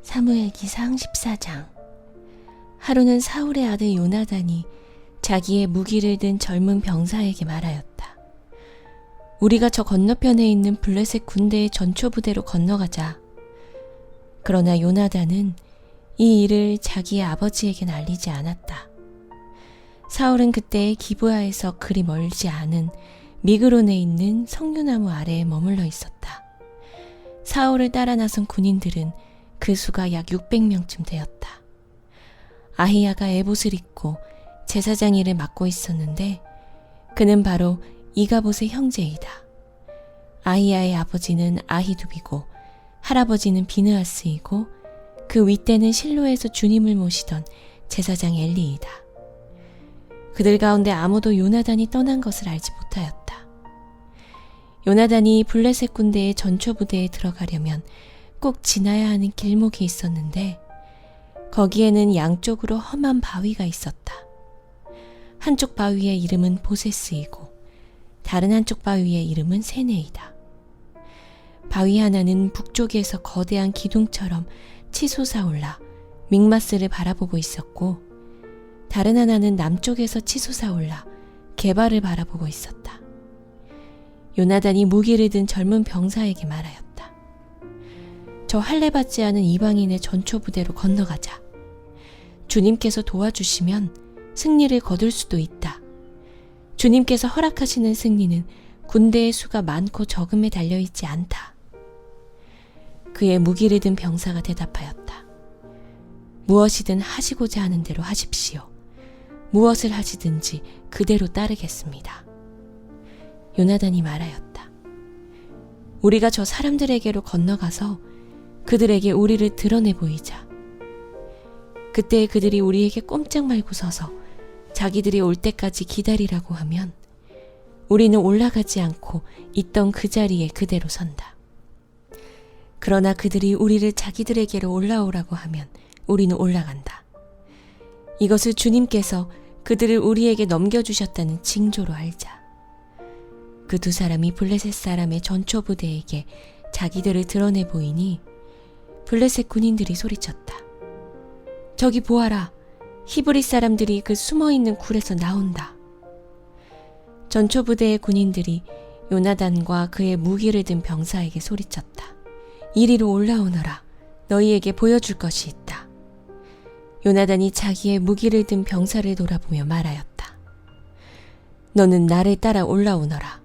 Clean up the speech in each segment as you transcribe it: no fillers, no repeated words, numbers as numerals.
사무엘기상 14장. 하루는 사울의 아들 요나단이 자기의 무기를 든 젊은 병사에게 말하였다. 우리가 저 건너편에 있는 블레셋 군대의 전초부대로 건너가자. 그러나 요나단은 이 일을 자기의 아버지에겐 알리지 않았다. 사울은 그때 기브아에서 그리 멀지 않은 미그론에 있는 석류나무 아래에 머물러 있었다. 사울을 따라 나선 군인들은 그 수가 약 600명쯤 되었다. 아히야가 에봇을 입고 제사장 일을 맡고 있었는데 그는 바로 이가봇의 형제이다. 아히야의 아버지는 아히두비고 할아버지는 비느하스이고 그 윗대는 실로에서 주님을 모시던 제사장 엘리이다. 그들 가운데 아무도 요나단이 떠난 것을 알지 못하였다. 요나단이 블레셋 군대의 전초부대에 들어가려면 꼭 지나야 하는 길목이 있었는데 거기에는 양쪽으로 험한 바위가 있었다. 한쪽 바위의 이름은 보세스이고 다른 한쪽 바위의 이름은 세네이다. 바위 하나는 북쪽에서 거대한 기둥처럼 치솟아올라 믹마스를 바라보고 있었고 다른 하나는 남쪽에서 치솟아올라 게발을 바라보고 있었다. 요나단이 무기를 든 젊은 병사에게 말하였다. 저 할례받지 않은 이방인의 전초부대로 건너가자. 주님께서 도와주시면 승리를 거둘 수도 있다. 주님께서 허락하시는 승리는 군대의 수가 많고 적음에 달려있지 않다. 그의 무기를 든 병사가 대답하였다. 무엇이든 하시고자 하는 대로 하십시오. 무엇을 하시든지 그대로 따르겠습니다. 요나단이 말하였다. 우리가 저 사람들에게로 건너가서 그들에게 우리를 드러내 보이자. 그때 그들이 우리에게 꼼짝 말고 서서 자기들이 올 때까지 기다리라고 하면 우리는 올라가지 않고 있던 그 자리에 그대로 선다. 그러나 그들이 우리를 자기들에게로 올라오라고 하면 우리는 올라간다. 이것을 주님께서 그들을 우리에게 넘겨주셨다는 징조로 알자. 그 두 사람이 블레셋 사람의 전초부대에게 자기들을 드러내 보이니 블레셋 군인들이 소리쳤다. 저기 보아라. 히브리 사람들이 그 숨어있는 굴에서 나온다. 전초부대의 군인들이 요나단과 그의 무기를 든 병사에게 소리쳤다. 이리로 올라오너라. 너희에게 보여줄 것이 있다. 요나단이 자기의 무기를 든 병사를 돌아보며 말하였다. 너는 나를 따라 올라오너라.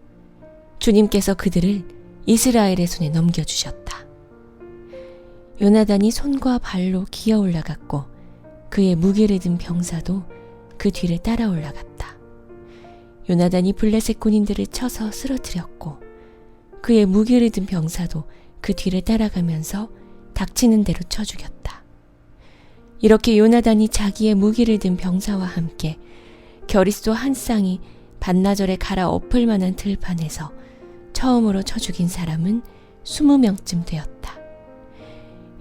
주님께서 그들을 이스라엘의 손에 넘겨주셨다. 요나단이 손과 발로 기어 올라갔고 그의 무기를 든 병사도 그 뒤를 따라 올라갔다. 요나단이 블레셋 군인들을 쳐서 쓰러뜨렸고 그의 무기를 든 병사도 그 뒤를 따라가면서 닥치는 대로 쳐 죽였다. 이렇게 요나단이 자기의 무기를 든 병사와 함께 겨릿소 한 쌍이 반나절에 갈아 엎을 만한 들판에서 처음으로 쳐 죽인 사람은 20명쯤 되었다.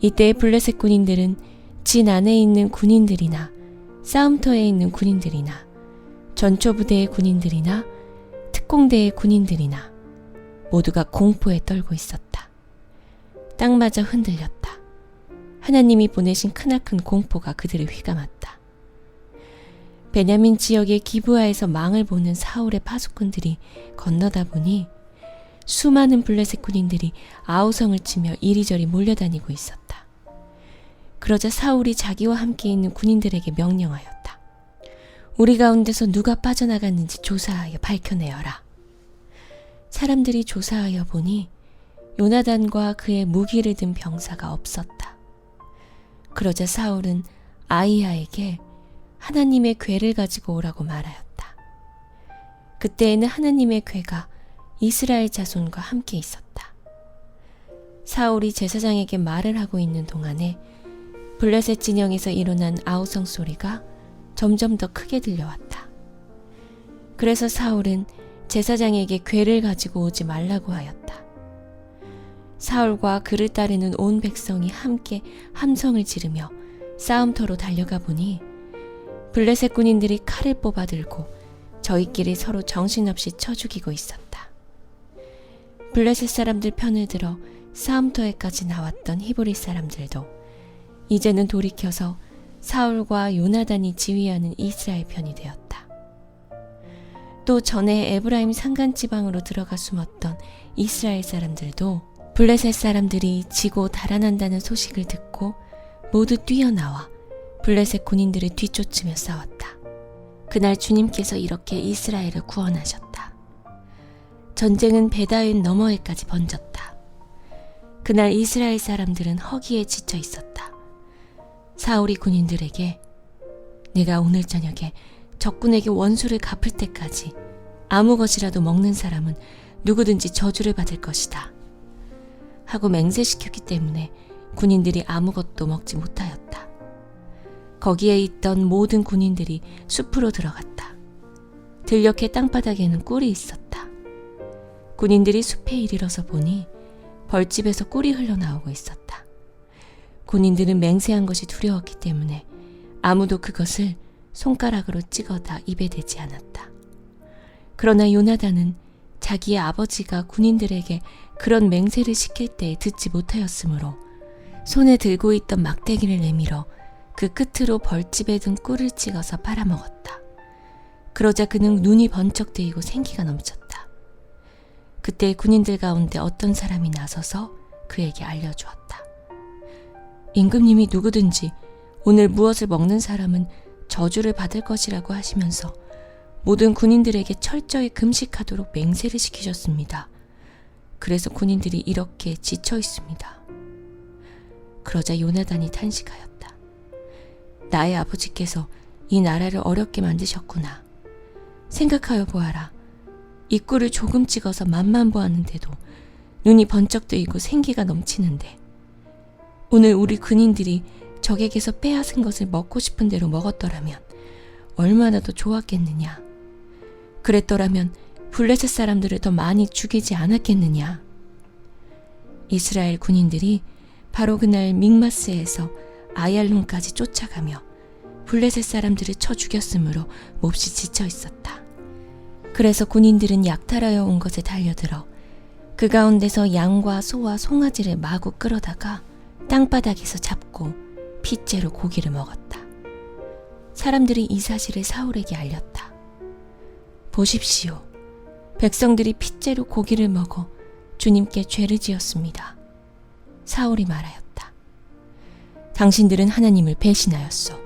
이때 블레셋 군인들은 진 안에 있는 군인들이나 싸움터에 있는 군인들이나 전초부대의 군인들이나 특공대의 군인들이나 모두가 공포에 떨고 있었다. 땅마저 흔들렸다. 하나님이 보내신 크나큰 공포가 그들을 휘감았다. 베냐민 지역의 기브아에서 망을 보는 사울의 파수꾼들이 건너다 보니 수많은 블레셋 군인들이 아우성을 치며 이리저리 몰려다니고 있었다. 그러자 사울이 자기와 함께 있는 군인들에게 명령하였다. 우리 가운데서 누가 빠져나갔는지 조사하여 밝혀내어라. 사람들이 조사하여 보니 요나단과 그의 무기를 든 병사가 없었다. 그러자 사울은 아히야에게 하나님의 궤를 가지고 오라고 말하였다. 그때에는 하나님의 궤가 이스라엘 자손과 함께 있었다. 사울이 제사장에게 말을 하고 있는 동안에 블레셋 진영에서 일어난 아우성 소리가 점점 더 크게 들려왔다. 그래서 사울은 제사장에게 궤를 가지고 오지 말라고 하였다. 사울과 그를 따르는 온 백성이 함께 함성을 지르며 싸움터로 달려가 보니 블레셋 군인들이 칼을 뽑아 들고 저희끼리 서로 정신없이 쳐 죽이고 있었다. 블레셋 사람들 편을 들어 싸움터에까지 나왔던 히브리 사람들도 이제는 돌이켜서 사울과 요나단이 지휘하는 이스라엘 편이 되었다. 또 전에 에브라임 산간 지방으로 들어가 숨었던 이스라엘 사람들도 블레셋 사람들이 지고 달아난다는 소식을 듣고 모두 뛰어나와 블레셋 군인들을 뒤쫓으며 싸웠다. 그날 주님께서 이렇게 이스라엘을 구원하셨다. 전쟁은 베다윈 너머에까지 번졌다. 그날 이스라엘 사람들은 허기에 지쳐 있었다. 사울이 군인들에게 내가 오늘 저녁에 적군에게 원수를 갚을 때까지 아무 것이라도 먹는 사람은 누구든지 저주를 받을 것이다 하고 맹세시켰기 때문에 군인들이 아무것도 먹지 못하였다. 거기에 있던 모든 군인들이 숲으로 들어갔다. 들녘의 땅바닥에는 꿀이 있었다. 군인들이 숲에 이르러서 보니 벌집에서 꿀이 흘러나오고 있었다. 군인들은 맹세한 것이 두려웠기 때문에 아무도 그것을 손가락으로 찍어다 입에 대지 않았다. 그러나 요나단은 자기의 아버지가 군인들에게 그런 맹세를 시킬 때에 듣지 못하였으므로 손에 들고 있던 막대기를 내밀어 그 끝으로 벌집에 든 꿀을 찍어서 빨아먹었다. 그러자 그는 눈이 번쩍 뜨이고 생기가 넘쳤다. 그때 군인들 가운데 어떤 사람이 나서서 그에게 알려주었다. 임금님이 누구든지 오늘 무엇을 먹는 사람은 저주를 받을 것이라고 하시면서 모든 군인들에게 철저히 금식하도록 맹세를 시키셨습니다. 그래서 군인들이 이렇게 지쳐 있습니다. 그러자 요나단이 탄식하였다. 나의 아버지께서 이 나라를 어렵게 만드셨구나. 생각하여 보아라. 이 꿀을 조금 찍어서 맛만 보았는데도 눈이 번쩍 뜨이고 생기가 넘치는데 오늘 우리 군인들이 적에게서 빼앗은 것을 먹고 싶은 대로 먹었더라면 얼마나 더 좋았겠느냐. 그랬더라면 블레셋 사람들을 더 많이 죽이지 않았겠느냐. 이스라엘 군인들이 바로 그날 믹마스에서 아얄론까지 쫓아가며 블레셋 사람들을 쳐 죽였으므로 몹시 지쳐 있었다. 그래서 군인들은 약탈하여 온 것에 달려들어 그 가운데서 양과 소와 송아지를 마구 끌어다가 땅바닥에서 잡고 핏째로 고기를 먹었다. 사람들이 이 사실을 사울에게 알렸다. 보십시오. 백성들이 핏째로 고기를 먹어 주님께 죄를 지었습니다. 사울이 말하였다. 당신들은 하나님을 배신하였소.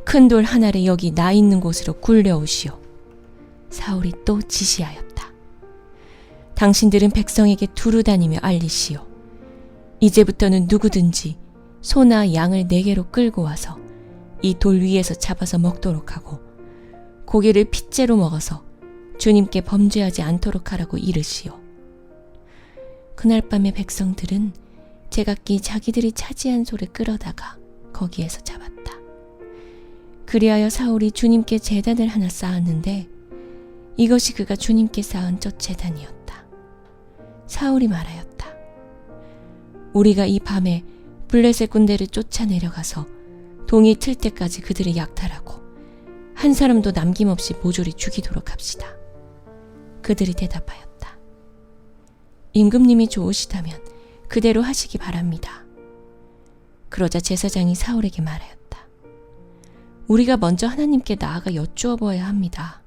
큰 돌 하나를 여기 나 있는 곳으로 굴려오시오. 사울이 또 지시하였다. 당신들은 백성에게 두루 다니며 알리시오. 이제부터는 누구든지 소나 양을 내게로 끌고 와서 이 돌 위에서 잡아서 먹도록 하고 고기를 핏째로 먹어서 주님께 범죄하지 않도록 하라고 이르시오. 그날 밤에 백성들은 제각기 자기들이 차지한 소를 끌어다가 거기에서 잡았다. 그리하여 사울이 주님께 제단을 하나 쌓았는데 이것이 그가 주님께 쌓은 첫 제단이었다. 사울이 말하였다. 우리가 이 밤에 블레셋 군대를 쫓아내려가서 동이 틀 때까지 그들을 약탈하고 한 사람도 남김없이 모조리 죽이도록 합시다. 그들이 대답하였다. 임금님이 좋으시다면 그대로 하시기 바랍니다. 그러자 제사장이 사울에게 말하였다. 우리가 먼저 하나님께 나아가 여쭈어 보아야 합니다.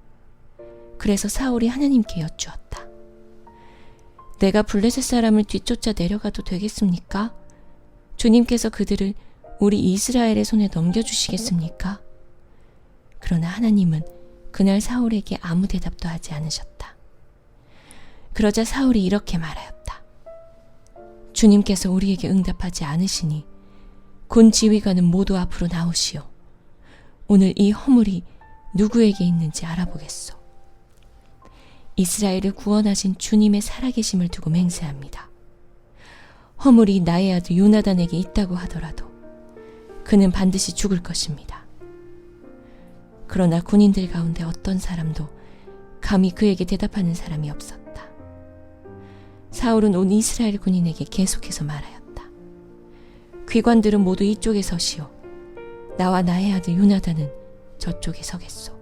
그래서 사울이 하나님께 여쭈었다. 내가 블레셋 사람을 뒤쫓아 내려가도 되겠습니까? 주님께서 그들을 우리 이스라엘의 손에 넘겨주시겠습니까? 그러나 하나님은 그날 사울에게 아무 대답도 하지 않으셨다. 그러자 사울이 이렇게 말하였다. 주님께서 우리에게 응답하지 않으시니 군 지휘관은 모두 앞으로 나오시오. 오늘 이 허물이 누구에게 있는지 알아보겠소. 이스라엘을 구원하신 주님의 살아계심을 두고 맹세합니다. 허물이 나의 아들 요나단에게 있다고 하더라도 그는 반드시 죽을 것입니다. 그러나 군인들 가운데 어떤 사람도 감히 그에게 대답하는 사람이 없었다. 사울은 온 이스라엘 군인에게 계속해서 말하였다. 귀관들은 모두 이쪽에 서시오. 나와 나의 아들 요나단은 저쪽에 서겠소.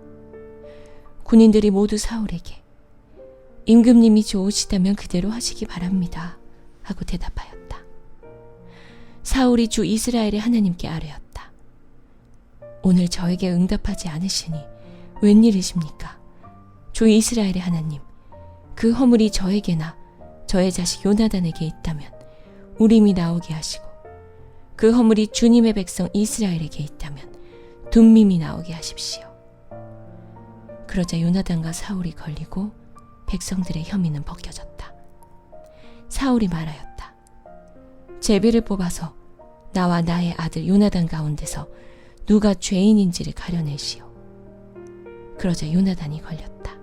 군인들이 모두 사울에게 임금님이 좋으시다면 그대로 하시기 바랍니다 하고 대답하였다. 사울이 주 이스라엘의 하나님께 아뢰었다. 오늘 저에게 응답하지 않으시니 웬일이십니까? 주 이스라엘의 하나님, 그 허물이 저에게나 저의 자식 요나단에게 있다면 우림이 나오게 하시고, 그 허물이 주님의 백성 이스라엘에게 있다면 둠밈이 나오게 하십시오. 그러자 요나단과 사울이 걸리고 백성들의 혐의는 벗겨졌다. 사울이 말하였다. 제비를 뽑아서 나와 나의 아들 요나단 가운데서 누가 죄인인지를 가려내시오. 그러자 요나단이 걸렸다.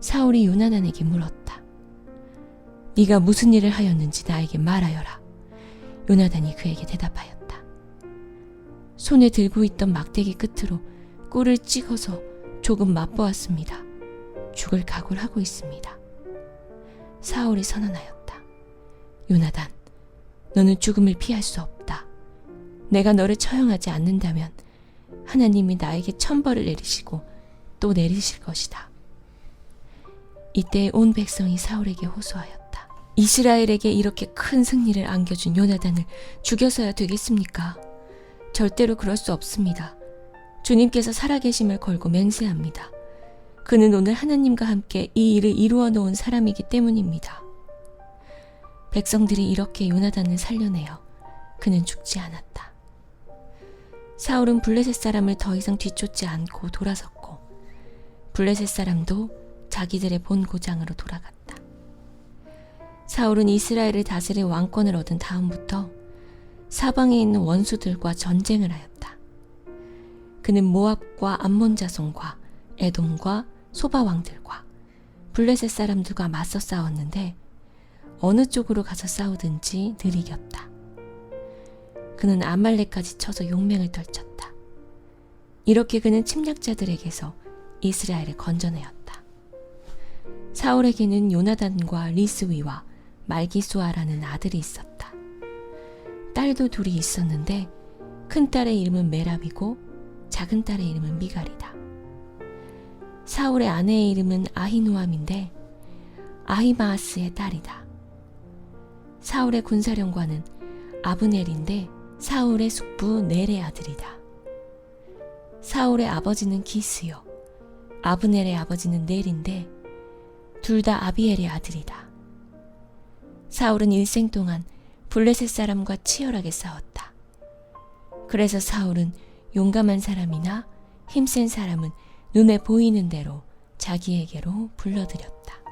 사울이 요나단에게 물었다. 네가 무슨 일을 하였는지 나에게 말하여라. 요나단이 그에게 대답하였다. 손에 들고 있던 막대기 끝으로 꿀을 찍어서 조금 맛보았습니다. 죽을 각오를 하고 있습니다. 사울이 선언하였다. 요나단, 너는 죽음을 피할 수 없다. 내가 너를 처형하지 않는다면 하나님이 나에게 천벌을 내리시고 또 내리실 것이다. 이때 온 백성이 사울에게 호소하였다. 이스라엘에게 이렇게 큰 승리를 안겨준 요나단을 죽여서야 되겠습니까? 절대로 그럴 수 없습니다. 주님께서 살아계심을 걸고 맹세합니다. 그는 오늘 하나님과 함께 이 일을 이루어 놓은 사람이기 때문입니다. 백성들이 이렇게 요나단을 살려내어 그는 죽지 않았다. 사울은 블레셋 사람을 더 이상 뒤쫓지 않고 돌아섰고, 블레셋 사람도 자기들의 본 고장으로 돌아갔다. 사울은 이스라엘을 다스릴 왕권을 얻은 다음부터 사방에 있는 원수들과 전쟁을 하였다. 그는 모압과 암몬 자손과 에돔과 소바 왕들과 블레셋 사람들과 맞서 싸웠는데 어느 쪽으로 가서 싸우든지 늘 이겼다. 그는 아말렉까지 쳐서 용맹을 떨쳤다. 이렇게 그는 침략자들에게서 이스라엘을 건져내었다. 사울에게는 요나단과 리스위와 말기수아라는 아들이 있었다. 딸도 둘이 있었는데 큰 딸의 이름은 메랍이고 작은 딸의 이름은 미갈이다. 사울의 아내의 이름은 아히노암인데 아히마아스의 딸이다. 사울의 군사령관은 아브넬인데 사울의 숙부 넬의 아들이다. 사울의 아버지는 기스요, 아브넬의 아버지는 넬인데 둘 다 아비엘의 아들이다. 사울은 일생 동안 블레셋 사람과 치열하게 싸웠다. 그래서 사울은 용감한 사람이나 힘센 사람은 눈에 보이는 대로 자기에게로 불러들였다.